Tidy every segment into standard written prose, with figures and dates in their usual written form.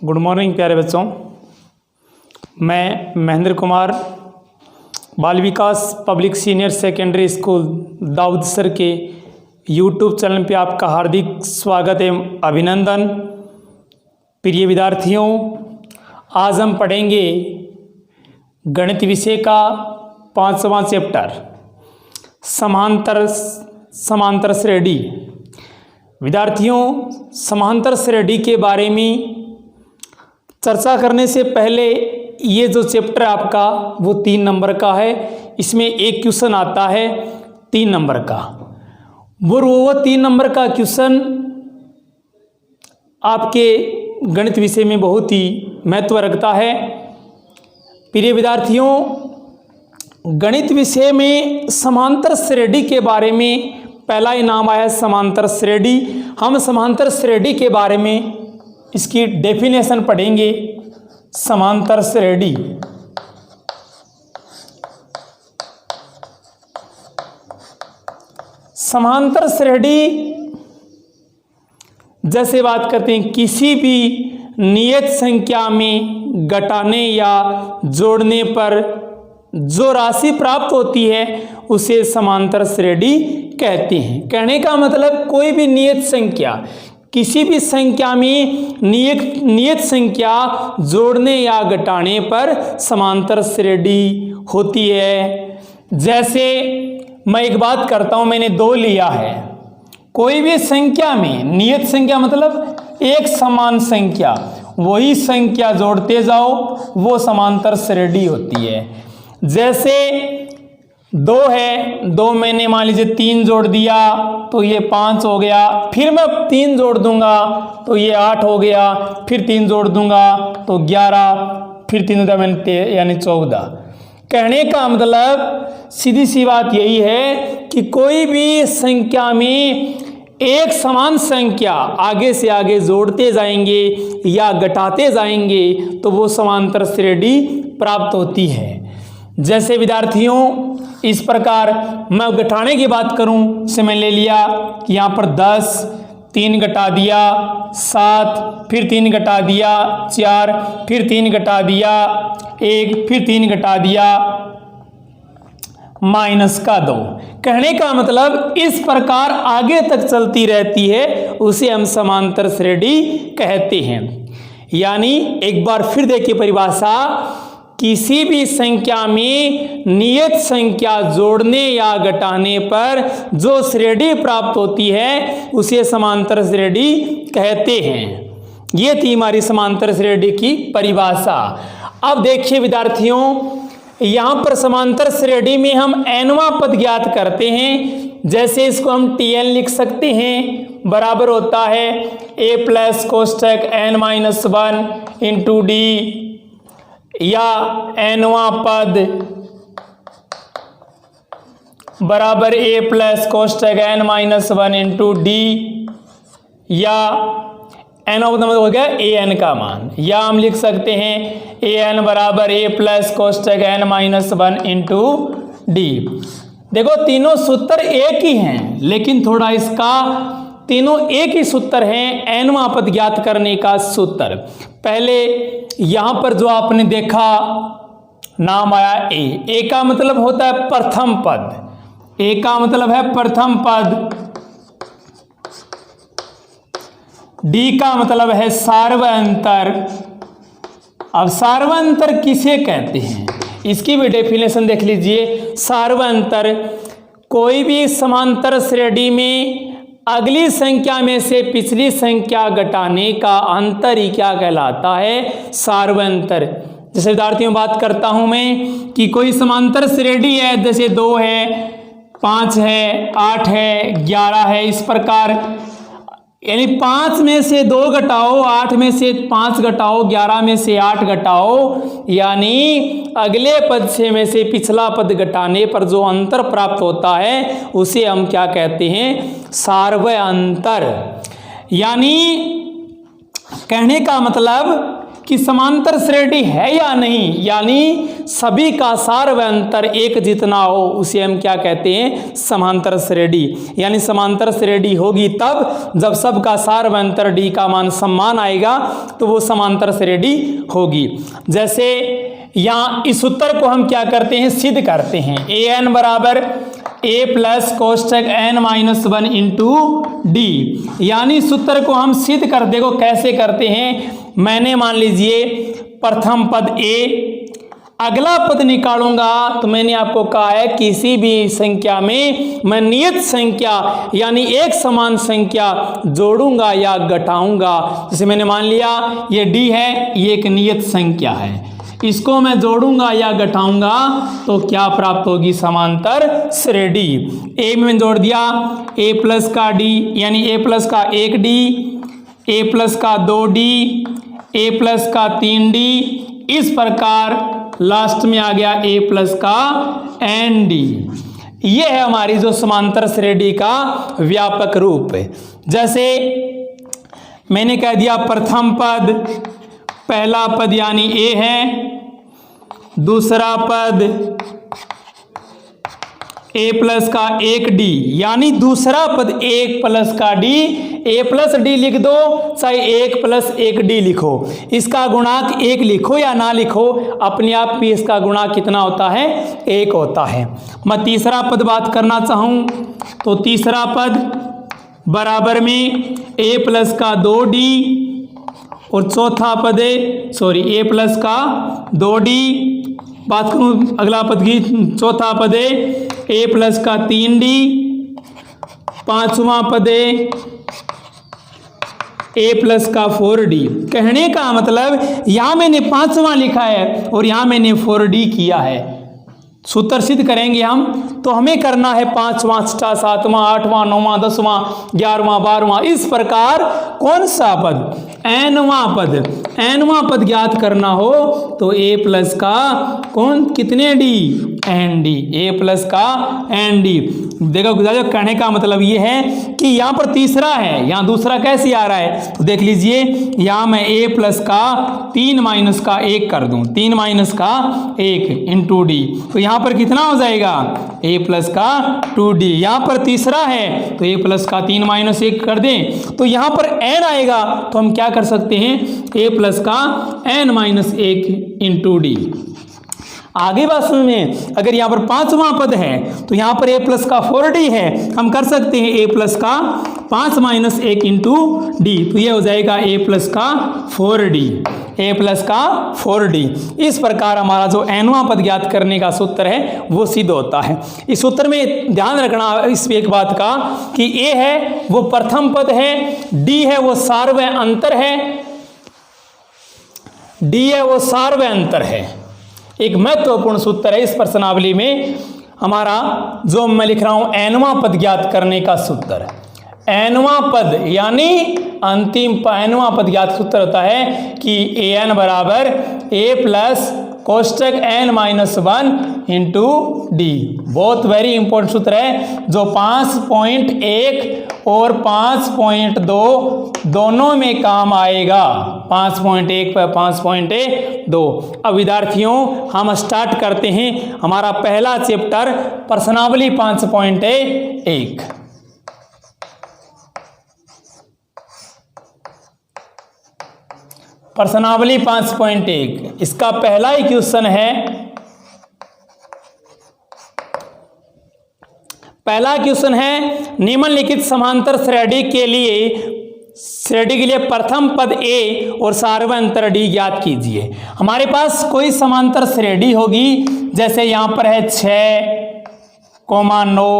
Good morning प्यारे बच्चों। मैं Mahendra Kumar Bal Vikas public senior secondary school Daud sir के यूट्यूब चैनल पे आपका हार्दिक स्वागत एवं अभिनंदन। प्रिय विद्यार्थियों, आज हम पढ़ेंगे गणित विषय का 5वां चैप्टर समांतर श्रेणी। विद्यार्थियों, समांतर श्रेणी के बारे में चर्चा करने से पहले ये जो चैप्टर आपका वो 3 नंबर का है। इसमें एक क्वेश्चन आता है 3 नंबर का। वो 3 नंबर का क्वेश्चन आपके गणित विषय में बहुत ही महत्व रखता है। प्रिय विद्यार्थियों, गणित विषय में समांतर श्रेणी के बारे में पहला ही नाम आया समांतर श्रेणी। हम समांतर श्रेणी के बारे में इसकी डेफिनेशन पढ़ेंगे। समांतर श्रेणी समांतर श्रेणी जैसे बात करते हैं, किसी भी नियत संख्या में घटाने या जोड़ने पर जो राशि प्राप्त होती है उसे समांतर श्रेणी कहते हैं। कहने का मतलब कोई भी नियत संख्या, किसी भी संख्या में नियत संख्या जोड़ने या घटाने पर समांतर श्रेणी होती है। जैसे मैं एक बात करता हूं, मैंने 2 लिया है। कोई भी संख्या में नियत संख्या मतलब एक समान संख्या, वही संख्या जोड़ते जाओ वो समांतर श्रेणी होती है। जैसे 2 है, 2 मैंने मान लीजिए 3 जोड़ दिया तो ये 5 हो गया, फिर मैं 3 जोड़ दूंगा तो ये 8 हो गया, फिर 3 जोड़ दूंगा तो 11, फिर 3 यानी 14। कहने का मतलब सीधी सी बात यही है कि कोई भी संख्या में एक समान संख्या आगे से आगे जोड़ते जाएंगे या घटाते जाएंगे तो वो समांतर श्रेणी प्राप्त होती है। जैसे विद्यार्थियों, इस प्रकार मैं घटाने की बात करूं से मैं ले लिया कि यहाँ पर 10, 3 घटा दिया 7, फिर 3 घटा दिया 4, फिर 3 घटा दिया 1, फिर 3 घटा दिया -2। कहने का मतलब इस प्रकार आगे तक चलती रहती है, उसे हम समांतर श्रेणी कहते हैं। यानी एक बार फिर देखिए परिभाषा, किसी भी संख्या में नियत संख्या जोड़ने या घटाने पर जो श्रेणी प्राप्त होती है उसे समांतर श्रेणी कहते हैं। ये थी हमारी समांतर श्रेणी की परिभाषा। अब देखिए विद्यार्थियों, यहाँ पर समांतर श्रेणी में हम nवां पद ज्ञात करते हैं। जैसे इसको हम Tn लिख सकते हैं, बराबर होता है a प्लस कोष्ठक n-1 इंटू डी, या nवां पद बराबर a प्लस कोष्ठक n-1 इंटू डी, या n मतलब हो गया an का मान, या हम लिख सकते हैं an बराबर a प्लस कोष्ठक n-1 इंटू डी। देखो तीनों सूत्र एक ही हैं, लेकिन थोड़ा इसका तीनों एक ही सूत्र है nवां पद ज्ञात करने का सूत्र। पहले यहां पर जो आपने देखा नाम आया a का मतलब होता है प्रथम पद, a का मतलब है प्रथम पद, d का मतलब है सार्वअंतर। अब सार्वअंतर किसे कहते हैं इसकी भी डेफिनेशन देख लीजिए। सार्वअंतर कोई भी समांतर श्रेणी में अगली संख्या में से पिछली संख्या घटाने का अंतर ही क्या कहलाता है? सार्वअंतर। जैसे विद्यार्थियों बात करता हूं मैं कि कोई समांतर श्रेणी है, जैसे 2 है, 5 है, 8 है, 11 है, इस प्रकार, यानी 5 में से 2 घटाओ, 8 में से 5 घटाओ, 11 में से 8 घटाओ, यानी अगले पद में से पिछला पद घटाने पर जो अंतर प्राप्त होता है उसे हम क्या कहते हैं? सार्वअंतर। यानी कहने का मतलब कि समांतर श्रेणी है या नहीं, यानी सभी का सार व अंतर एक जितना हो उसे हम क्या कहते हैं, समांतर श्रेणी। यानी समांतर श्रेणी होगी तब जब सबका सार व अंतर डी का मान समान आएगा तो वो समांतर श्रेणी होगी। जैसे यहाँ इस उत्तर को हम क्या करते हैं, सिद्ध करते हैं। ए एन बराबर ए प्लस कोष्टक एन माइनस 1 इंटू डी, यानी इस उत्तर को हम सिद्ध कर, देखो कैसे करते हैं। मैंने मान लीजिए प्रथम पद ए, अगला पद निकालूंगा तो मैंने आपको कहा है किसी भी संख्या में मैं नियत संख्या यानी एक समान संख्या जोड़ूंगा या घटाऊंगा। जैसे मैंने मान लिया ये डी है, ये एक नियत संख्या है, इसको मैं जोड़ूंगा या घटाऊंगा तो क्या प्राप्त होगी, समांतर श्रेणी। ए में जोड़ दिया ए प्लस का डी यानी ए प्लस का 1 डी, ए प्लस का 2 डी, ए प्लस का 3 डी, इस प्रकार लास्ट में आ गया ए प्लस का एन डी। ये है हमारी जो समांतर श्रेणी का व्यापक रूप है। जैसे मैंने कह दिया प्रथम पद, पहला पद यानी ए है, दूसरा पद ए प्लस का 1 डी यानी दूसरा पद 1 प्लस का डी, ए प्लस डी लिख दो चाहे 1 प्लस 1 डी लिखो, इसका गुणांक 1 लिखो या ना लिखो, अपने आप भी इसका गुणांक कितना होता है, 1 होता है। मैं तीसरा पद बात करना चाहूँ तो तीसरा पद बराबर में ए प्लस का 2 डी और चौथा पद है ए प्लस का 2 डी। बात करूं अगला पद की, चौथा पद है ए प्लस का 3 डी, पांचवा पद है ए प्लस का 4 डी। कहने का मतलब यहां मैंने पांचवा लिखा है और यहां मैंने 4 डी किया है। सूत्र सिद्ध करेंगे हम तो हमें करना है 5वां 6वां 7वां 8वां 9वां 10वां 11वां 12वां, इस प्रकार कौन सा पद, एनवां पद ज्ञात करना हो तो ए प्लस का कौन कितने डी, एन डी, ए प्लस का एन डी। देखो कहने का मतलब ये है कि यहाँ पर तीसरा है, यहाँ दूसरा कैसे आ रहा है तो देख लीजिए, यहाँ मैं ए प्लस का 3 माइनस का 1 कर दूं, 3 माइनस का 1 इंटू डी, तो यहाँ पर कितना हो जाएगा, ए प्लस का 2 डी। यहाँ पर तीसरा है तो ए प्लस का 3 माइनस 1 कर दें तो यहाँ पर एन आएगा, तो हम क्या कर सकते हैं, ए प्लस का एन माइनस 1 इंटू डी। आगे बात सुनिए, अगर यहाँ पर 5वां पद है तो यहाँ पर ए प्लस का 4 डी है, हम कर सकते हैं ए प्लस का 5 माइनस 1 इंटू डी, तो ये हो जाएगा ए प्लस का 4 डी, ए प्लस का 4 डी। इस प्रकार हमारा जो एनवां पद ज्ञात करने का सूत्र है वो सिद्ध होता है। इस सूत्र में ध्यान रखना इस एक बात का कि ए है वो प्रथम पद है, डी है वो सार व अंतर है, डी है वो सार व अंतर है। एक महत्वपूर्ण सूत्र है इस प्रश्नावली में हमारा, जो मैं लिख रहा हूं एनवां पद ज्ञात करने का सूत्र। एनवां पद यानी अंतिम एनवां पद ज्ञात सूत्र होता है कि ए एन बराबर ए प्लस कोष्टक एन माइनस 1 इंटू डी। बहुत वेरी इंपॉर्टेंट सूत्र है जो 5.1 और 5.2 दोनों में काम आएगा, 5.1 पर 5.2। अब विद्यार्थियों हम स्टार्ट करते हैं हमारा पहला चैप्टर प्रश्नावली 5.1। प्रश्नावली 5.1 इसका पहला ही क्वेश्चन है। पहला क्वेश्चन है निम्नलिखित समांतर श्रेणी के लिए प्रथम पद ए और सार्वंतर डी ज्ञात कीजिए। हमारे पास कोई समांतर श्रेणी होगी, जैसे यहां पर है 6, 9,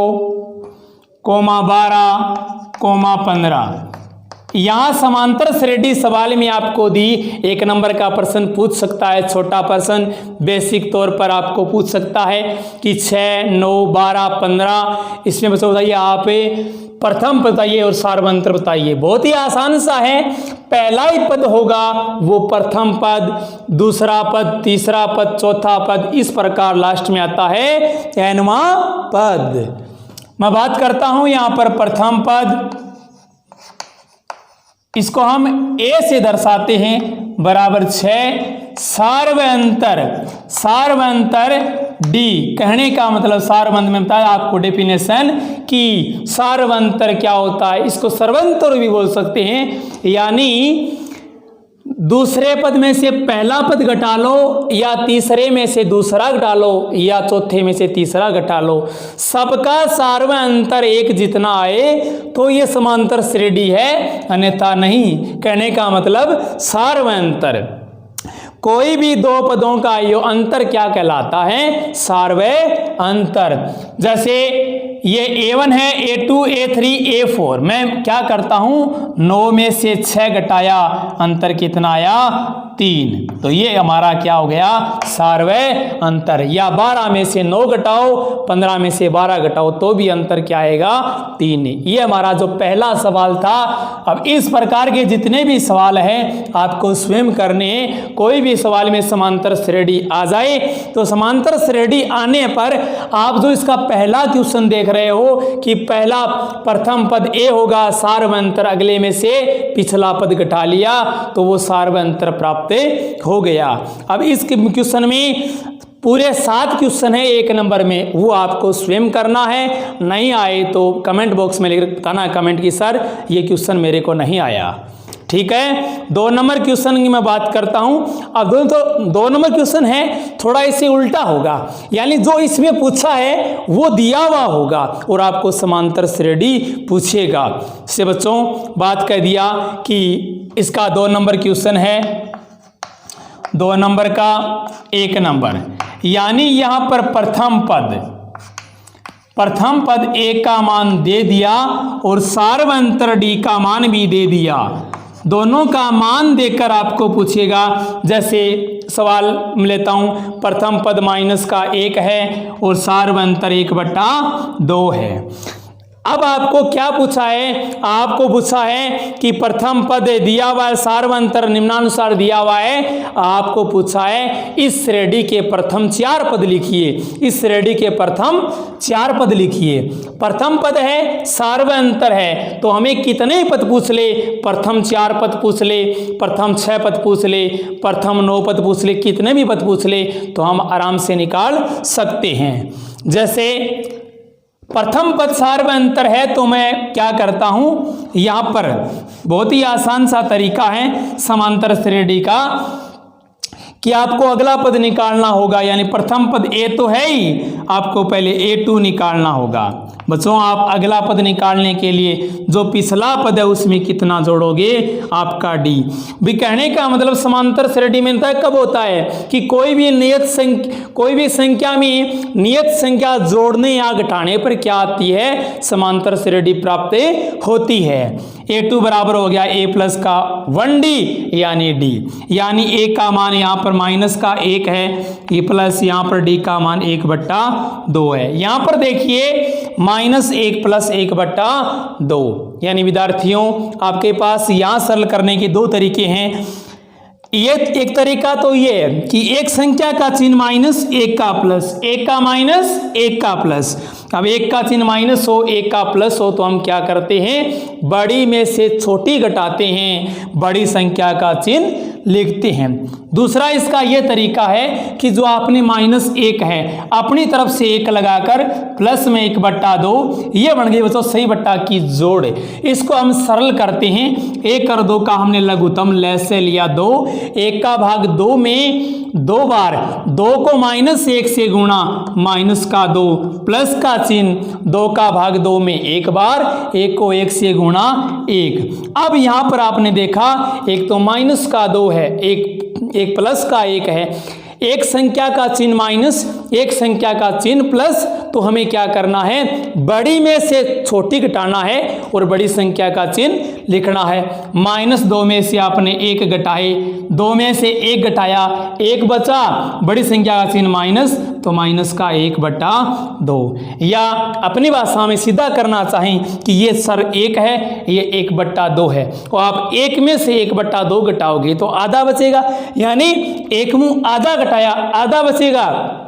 12, 15। यहाँ समांतर श्रेणी सवाल में आपको दी 1 नंबर का प्रश्न पूछ सकता है, छोटा प्रश्न बेसिक तौर पर आपको पूछ सकता है कि 6, 9, 12, 15 इसमें बस बताइए आप प्रथम बताइए और सार्वंतर बताइए। बहुत ही आसान सा है, पहला ही पद होगा वो प्रथम पद, दूसरा पद, तीसरा पद, चौथा पद, इस प्रकार लास्ट में आता है एनवां पद। मैं बात करता हूं यहां पर प्रथम पद, इसको हम ए से दर्शाते हैं बराबर 6, सार्वंतर, सार्वंतर डी। कहने का मतलब सारबंध में बताया आपको डेफिनेशन कि सार्वंतर क्या होता है, इसको सर्वंतर भी बोल सकते हैं, यानी दूसरे पद में से पहला पद घटा लो या तीसरे में से दूसरा घटा लो या चौथे में से तीसरा घटा लो, सबका सार्वंतर एक जितना आए तो ये समांतर श्रेणी है, अन्यथा नहीं। कहने का मतलब सार्वंतर, कोई भी दो पदों का यो अंतर क्या कहलाता है, सार्वय अंतर। जैसे ये A1 है, A2, A3, A4, मैं क्या करता हूं 9 में से 6 घटाया, अंतर कितना आया 3, तो ये हमारा क्या हो गया सार्वय अंतर। या 12 में से 9 घटाओ, 15 में से 12 घटाओ तो भी अंतर क्या आएगा 3। ये हमारा जो पहला सवाल था। अब इस प्रकार के जितने भी सवाल हैं आपको स्वयं करने, कोई भी सवाल में समांतर श्रेणी आ जाए तो समांतर श्रेणी आने पर आप जो इसका पहला क्वेश्चन देख रहे हो कि पहला प्रथम पद ए होगा सार्वंतर, अगले में से पिछला पद घटा लिया तो वो सार्वंतर प्राप्त हो गया। अब इस क्वेश्चन में पूरे 7 क्वेश्चन है 1 नंबर में, वो आपको स्वयं करना है। नहीं आए तो कमेंट बॉक्स में लिख बताना कमेंट की सर ये क्वेश्चन मेरे को नहीं आया। ठीक है, 2 नंबर क्वेश्चन की मैं बात करता हूं। अब तो 2 नंबर क्वेश्चन है थोड़ा इसे उल्टा होगा, यानी जो इसमें पूछा है वो दिया हुआ होगा और आपको समांतर श्रेणी पूछेगा। से बच्चों बात कर दिया कि इसका 2 नंबर क्वेश्चन है, 2 नंबर का 1 नंबर, यानी यहां पर प्रथम पद ए का मान दे दिया और सार्वंतर डी का मान भी दे दिया। दोनों का मान देकर आपको पूछेगा। जैसे सवाल लेता हूं, प्रथम पद माइनस का 1 है और सार्वंतर 1/2 है। अब आपको क्या पूछा है, आपको पूछा है कि प्रथम पद दिया हुआ है, सार्वंतर निम्नानुसार दिया हुआ है। आपको पूछा है इस श्रेणी के प्रथम 4 पद लिखिए, इस श्रेणी के प्रथम 4 पद लिखिए। प्रथम पद है, सार्वंतर है, तो हमें कितने पद पूछ ले, प्रथम 4 पद पूछ ले, प्रथम 6 पद पूछ ले, प्रथम 9 पद पूछ ले, कितने भी पद पूछ ले तो हम आराम से निकाल सकते हैं। जैसे प्रथम पद सार्वंतर है तो मैं क्या करता हूं, यहां पर बहुत ही आसान सा तरीका है समांतर श्रेणी का कि आपको अगला पद निकालना होगा, यानी प्रथम पद ए तो है ही, आपको पहले A2 निकालना होगा। बच्चों आप अगला पद निकालने के लिए जो पिछला पद है उसमें कितना जोड़ोगे, आपका D। भी कहने का मतलब समांतर श्रेणी में कब होता है कि कोई भी संख्या में नियत संख्या जोड़ने या घटाने पर क्या आती है, समांतर श्रेणी प्राप्त होती है। A2 बराबर हो गया A प्लस का 1D यानी D, यानी A का मान यहाँ पर माइनस का 1 है, A प्लस यहाँ पर D का मान 1/2 है। यहाँ पर देखिए -1 + 1/2, यानी विद्यार्थियों आपके पास यहाँ सरल करने के 2 तरीके हैं। ये एक तरीका तो ये है कि एक संख्या का चिन्ह माइनस, एक का प्लस, एक का माइनस, एक का प्लस। अब एक का चिन्ह माइनस हो, एक का प्लस हो तो हम क्या करते हैं, बड़ी में से छोटी घटाते हैं, बड़ी संख्या का चिन्ह लिखते हैं। दूसरा इसका यह तरीका है कि जो आपने -1 है अपनी तरफ से 1 लगाकर प्लस में 1/2, ये बन गई बच्चों सही बट्टा की जोड़। इसको हम सरल करते हैं, 1 और 2 का हमने लघुत्तम लैसे लिया 2, 1 का भाग 2 में 2 बार, 2 को -1 से गुणा, माइनस का 2, प्लस का चिन्ह, 2 का भाग 2 में 1 बार, 1 को 1 से गुणा 1। अब यहाँ पर आपने देखा एक तो माइनस का 2 है, एक प्लस का 1 है, एक संख्या का चिन्ह माइनस, एक संख्या का चिन्ह प्लस, तो हमें क्या करना है, बड़ी में से छोटी घटाना है और बड़ी संख्या का चिन्ह लिखना है। -2 में से आपने 1 घटाए, 2 में से 1 घटाया, 1 बचा, बड़ी संख्या का चिन्ह माइनस, तो माइनस का 1/2। या अपनी भाषा में सीधा करना चाहें कि ये सर 1 है, ये 1/2 है, तो आप 1 में से 1/2 घटाओगे तो आधा बचेगा, यानी 1 मुँह आधा घटाया, आधा बचेगा।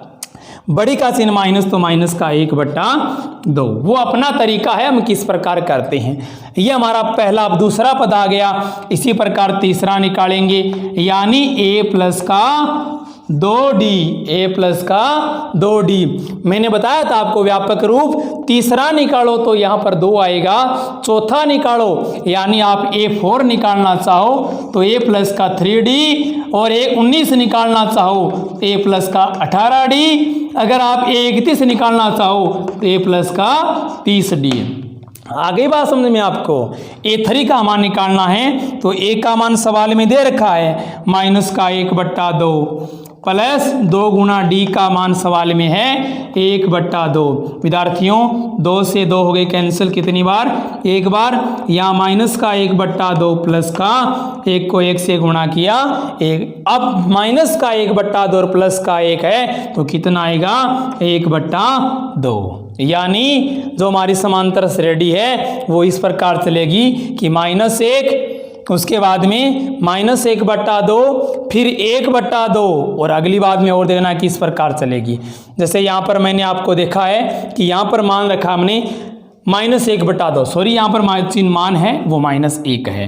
बड़ी का चिन्ह माइनस तो माइनस का 1/2, वो अपना तरीका है, हम किस प्रकार करते हैं। ये हमारा पहला। अब दूसरा पद आ गया, इसी प्रकार तीसरा निकालेंगे, यानी a प्लस का 2d, a प्लस का 2d। मैंने बताया था आपको व्यापक रूप, तीसरा निकालो तो यहाँ पर 2 आएगा, चौथा निकालो यानी आप a4 निकालना चाहो तो a प्लस का 3d, और a19 निकालना चाहो तो a प्लस का 18d, अगर आप a31 निकालना चाहो तो a प्लस का 30d। आगे बात समझ में आपको। a3 का मान निकालना है तो a का मान सवाल में दे रखा है माइनस का 1/2 प्लस 2 गुना d का मान सवाल में है 1/2। विद्यार्थियों 2 से 2 हो गए कैंसिल, कितनी बार? एक बार। यहाँ माइनस का 1/2 प्लस का 1 को 1 से गुणा किया 1। अब माइनस का 1/2 और प्लस का 1 है तो कितना आएगा? 1/2। यानी जो हमारी समांतर श्रेणी है वो इस प्रकार चलेगी कि -1, उसके बाद में -1/2, फिर 1/2, और अगली बात में और देखना कि इस प्रकार चलेगी। जैसे यहाँ पर मैंने आपको देखा है कि यहाँ पर मान रखा हमने -1/2, सॉरी यहाँ पर चिन्ह मान है वो -1 है,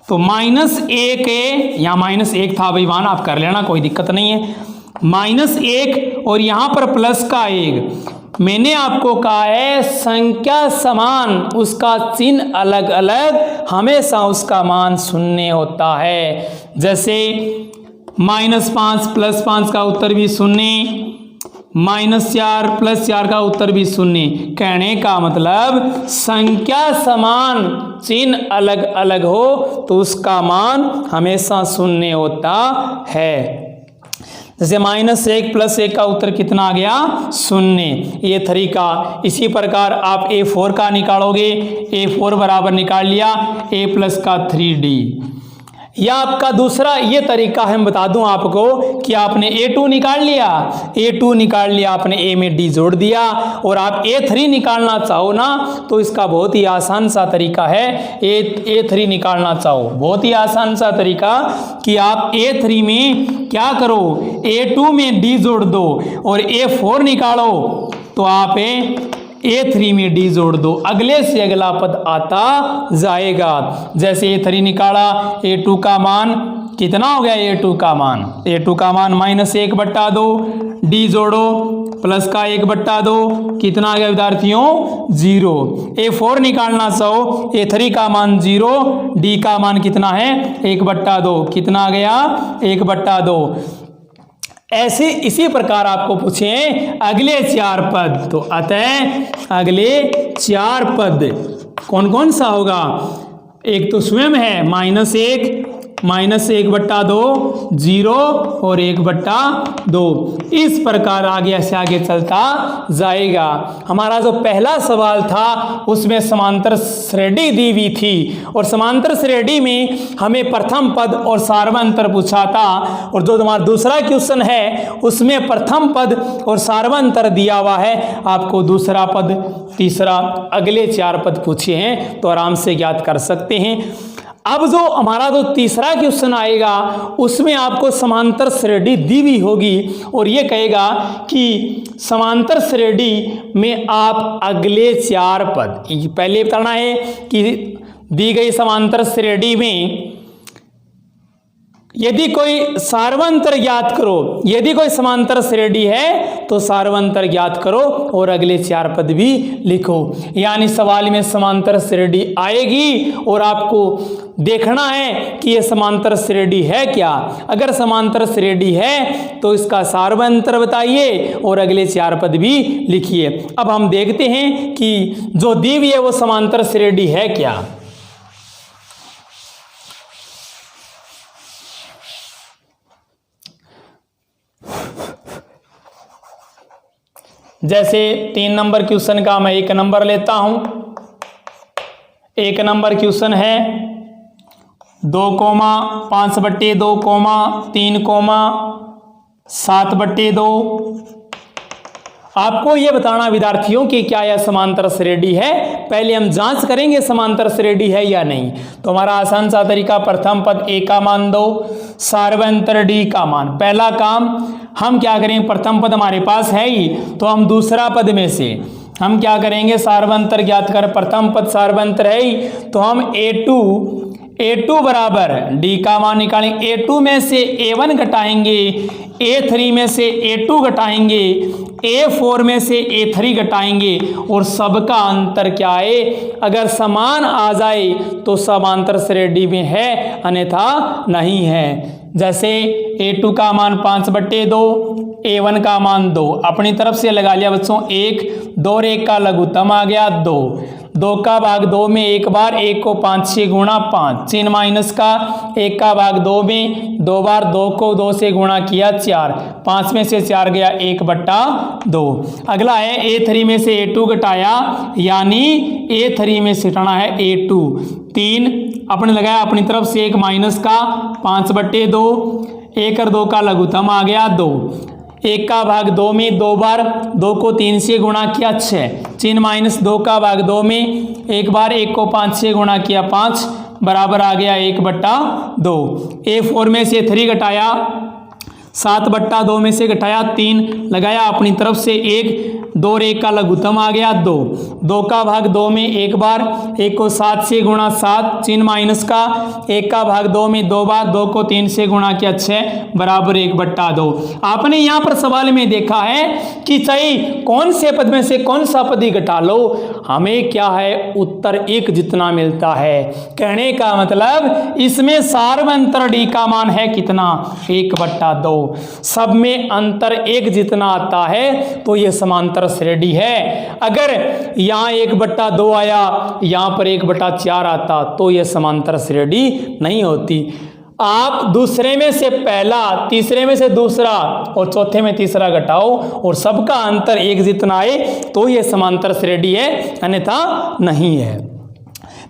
तो -1 है, यहाँ -1 था भाई मान, आप कर लेना कोई दिक्कत नहीं है। -1 और यहाँ पर प्लस का 1। मैंने आपको कहा है संख्या समान, उसका चिन्ह अलग अलग, हमेशा उसका मान शून्य होता है। जैसे -5 + 5 का उत्तर भी शून्य, -4 + 4 का उत्तर भी शून्य। कहने का मतलब संख्या समान, चिन्ह अलग अलग हो तो उसका मान हमेशा शून्य होता है। जैसे -1 + 1 का उत्तर कितना आ गया? 0, ये तरीका। इसी प्रकार आप a4 का निकालोगे, a4 बराबर निकाल लिया a प्लस का 3d। यह आपका दूसरा ये तरीका है। मैं बता दूं आपको कि आपने a2 निकाल लिया, आपने a में d जोड़ दिया, और आप a3 निकालना चाहो ना तो इसका बहुत ही आसान सा तरीका है। a3 निकालना चाहो, बहुत ही आसान सा तरीका कि आप a3 में क्या करो, a2 में d जोड़ दो, और a4 निकालो तो आप a3 में d जोड़ दो, अगले से अगला पद आता जाएगा। जैसे a3 निकाला, a2 का मान कितना हो गया? a2 का मान -1/2, d जोड़ो प्लस का 1/2, कितना आ गया विद्यार्थियों? 0। a4 निकालना चाहो, a3 का मान 0, d का मान कितना है? 1/2, कितना आ गया? 1/2। ऐसे इसी प्रकार आपको पूछे अगले 4 पद, तो अतः अगले 4 पद कौन कौन सा होगा? एक तो स्वयं है -1, -1/2, 0 और 1/2। इस प्रकार आगे से आगे चलता जाएगा। हमारा जो पहला सवाल था उसमें समांतर श्रेणी दी हुई थी, और समांतर श्रेणी में हमें प्रथम पद और सार्वंतर पूछा था, और जो हमारा दूसरा क्वेश्चन है उसमें प्रथम पद और सार्वंतर दिया हुआ है। आपको दूसरा पद, तीसरा, अगले 4 पद पूछे हैं तो आराम से ज्ञात कर सकते हैं। अब जो हमारा जो तीसरा क्वेश्चन आएगा उसमें आपको समांतर श्रेणी दी हुई होगी, और ये कहेगा कि समांतर श्रेणी में आप अगले 4 पद, पहले बताना है कि दी गई समांतर श्रेणी में यदि कोई सार्वंतर ज्ञात करो, यदि कोई समांतर श्रेणी है तो सार्वंतर ज्ञात करो और अगले 4 पद भी लिखो। यानी सवाल में समांतर श्रेणी आएगी और आपको देखना है कि यह समांतर श्रेणी है क्या। अगर समांतर श्रेणी है तो इसका सार्वंतर बताइए और अगले 4 पद भी लिखिए। अब हम देखते हैं कि जो दी हुई है वो समांतर श्रेणी है क्या। जैसे 3 नंबर क्वेश्चन का मैं 1 नंबर लेता हूं। 1 नंबर क्वेश्चन है 2,5/2, 3,7/2। आपको यह बताना विद्यार्थियों कि क्या यह समांतर श्रेणी है। पहले हम जांच करेंगे समांतर श्रेणी है या नहीं। तो हमारा आसान सा तरीका, प्रथम पद a का मान दो, सार्वंतर d का मान। पहला काम हम क्या करेंगे, प्रथम पद हमारे पास है ही, तो हम दूसरा पद में से हम क्या करेंगे, सार्वंतर ज्ञात कर। प्रथम पद सार्वंतर है ही, तो हम A2 बराबर D का मान निकालेंगे। A2 में से A1 घटाएंगे, A3 में से A2 घटाएंगे, A4 में से A3 घटाएंगे, और सबका अंतर क्या है, अगर समान आ जाए तो समांतर श्रेणी में है, अन्यथा नहीं है। जैसे A2 का मान 5/2, A1 का मान 2, अपनी तरफ से लगा लिया बच्चों 1, 2 और 1 का लघुत्तम आ गया 2, 2 का भाग 2 में एक बार, 1 को 5 6 गुणा 5, चिन्ह माइनस का, 1 का भाग 2 में 2 बार, 2 को 2 से गुणा किया 4, 5 में से 4 गया 1/2। अगला है A3 में से A2 घटाया, यानी A3 में से घटाना है A2, 3 अपने लगाया अपनी तरफ से 1 माइनस का 5/2, 1 और 2 का लघुत्तम आ गया 2, 1 का भाग 2 में 2 बार, 2 को 3 से गुणा किया 6, चिन्ह माइनस 2 का भाग 2 में एक बार, 1 को 5 से गुणा किया 5, बराबर आ गया 1/2। A4 में से 3 घटाया, 7/2 में से घटाया 3, लगाया अपनी तरफ से 1, 2 और 1 का लघुत्तम आ गया 2, 2 का भाग 2 में एक बार, 1 को 7 से गुणा 7, चिन्ह माइनस का, 1 का भाग 2 में 2 बार, 2 को 3 से गुणा किया 6, बराबर 1/2। आपने यहाँ पर सवाल में देखा है कि चाहे कौन से पद में से कौन सा पद ही घटा लो, हमें क्या है, उत्तर 1 जितना मिलता है। कहने का मतलब इसमें सार्वंतर D का मान है कितना, 1/2। सब में अंतर 1 जितना आता है तो ये समांतर श्रेणी है। अगर यहाँ 1/2 आया, यहाँ पर 1/4 आता तो ये समांतर श्रेणी नहीं होती। आप दूसरे में से पहला, तीसरे में से दूसरा और चौथे में तीसरा घटाओ और सबका अंतर 1 जितना आए तो ये समांतर श्रेणी है, अन्यथा नहीं है।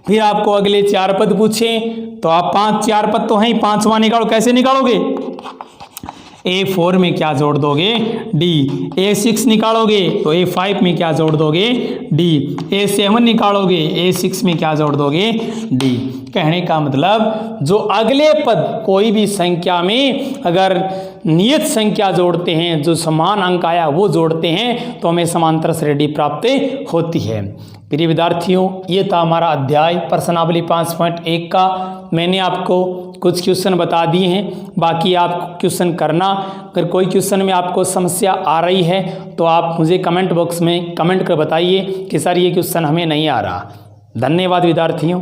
फिर आपको अगले 4 पद पूछे तो आप 4 पद तो हैं, 5वां निकालो। कैसे निकालोगे, A4 में क्या जोड़ दोगे, D, A6 निकालोगे तो A5 में क्या जोड़ दोगे, D, A7 निकालोगे, A6 में क्या जोड़ दोगे, D। कहने का मतलब जो अगले पद कोई भी संख्या में अगर नियत संख्या जोड़ते हैं, जो समान अंक आया वो जोड़ते हैं, तो हमें समांतर श्रेणी प्राप्त होती है। प्रिय विद्यार्थियों, ये था हमारा अध्याय प्रश्नावली 5.1 का। मैंने आपको कुछ क्वेश्चन बता दिए हैं, बाकी आप क्वेश्चन करना। अगर कोई क्वेश्चन में आपको समस्या आ रही है तो आप मुझे कमेंट बॉक्स में कमेंट कर बताइए कि सर ये क्वेश्चन हमें नहीं आ रहा। धन्यवाद विद्यार्थियों।